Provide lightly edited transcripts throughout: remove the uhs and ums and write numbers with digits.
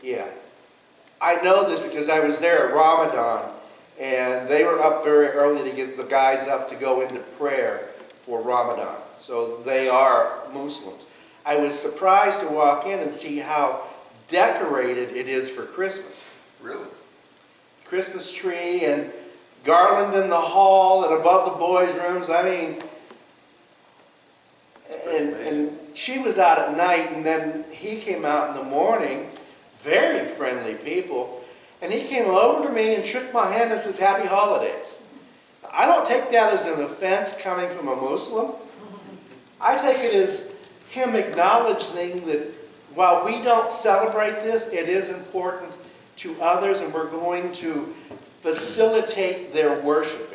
Yeah. I know this because I was there at Ramadan, and they were up very early to get the guys up to go into prayer for Ramadan. So they are Muslims. I was surprised to walk in and see how decorated it is for Christmas. Really? Christmas tree and garland in the hall and above the boys' rooms. I mean, and she was out at night, and then he came out in the morning. Very friendly people. And he came over to me and shook my hand and says, "Happy holidays." I don't take that as an offense coming from a Muslim. I take it as him acknowledging that while we don't celebrate this, it is important to others, and we're going to facilitate their worshiping.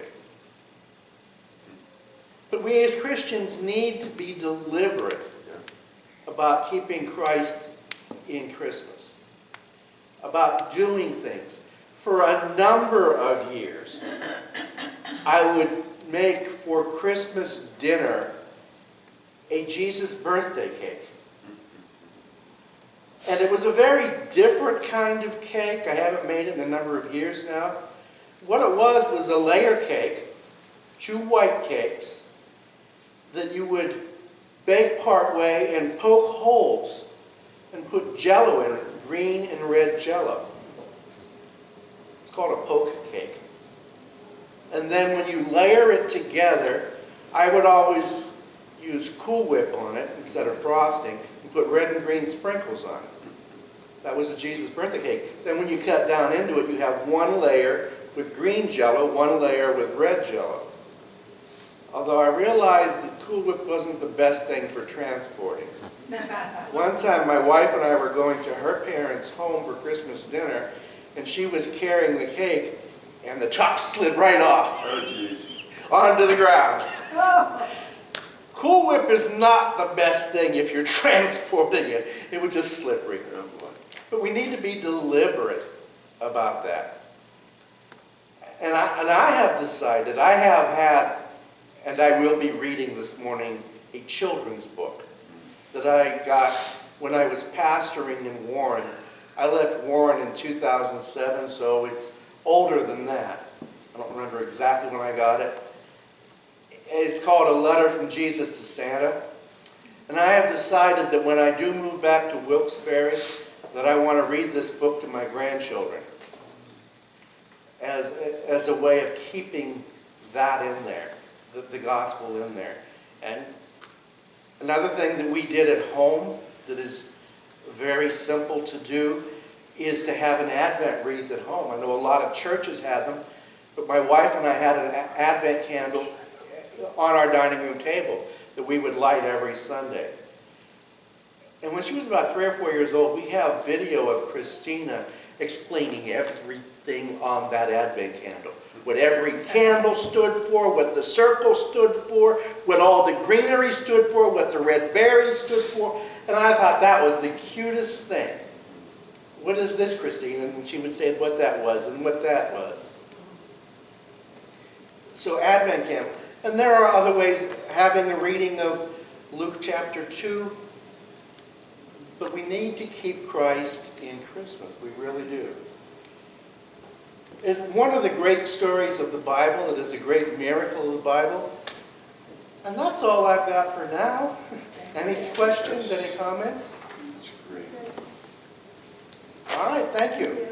But we as Christians need to be deliberate about keeping Christ in Christmas, about doing things. For a number of years, I would make for Christmas dinner a Jesus birthday cake. And it was a very different kind of cake. I haven't made it in a number of years now. What it was a layer cake, 2 white cakes, that you would bake part way and poke holes and put Jell-O in it, green and red Jell-O. It's called a Polka Cake. And then when you layer it together, I would always use Cool Whip on it instead of frosting and put red and green sprinkles on it. That was a Jesus birthday cake. Then when you cut down into it, you have 1 layer with green Jell-O, 1 layer with red Jell-O. Although I realized that Cool Whip wasn't the best thing for transporting. One time my wife and I were going to her parents' home for Christmas dinner, and she was carrying the cake, and the top slid right off onto the ground. Cool Whip is not the best thing if you're transporting it. It was just slippery. But we need to be deliberate about that. And I have decided, I have had, and I will be reading this morning, a children's book that I got when I was pastoring in Warren. I left Warren in 2007, so it's older than that. I don't remember exactly when I got it. It's called A Letter from Jesus to Santa. And I have decided that when I do move back to Wilkes-Barre, that I want to read this book to my grandchildren as a way of keeping that in there, the gospel in there. And another thing that we did at home that is very simple to do is to have an Advent wreath at home. I know a lot of churches had them, but my wife and I had an Advent candle on our dining room table that we would light every Sunday. And when she was about 3 or 4 years old, we have video of Christina explaining everything on that Advent candle. What every candle stood for, what the circle stood for, what all the greenery stood for, what the red berries stood for. And I thought that was the cutest thing. What is this, Christina? And she would say what that was and what that was. So Advent candle. And there are other ways, having a reading of Luke chapter 2. But we need to keep Christ in Christmas. We really do. It's one of the great stories of the Bible. It is a great miracle of the Bible. And that's all I've got for now. Any questions? Any comments? That's great. All right, thank you.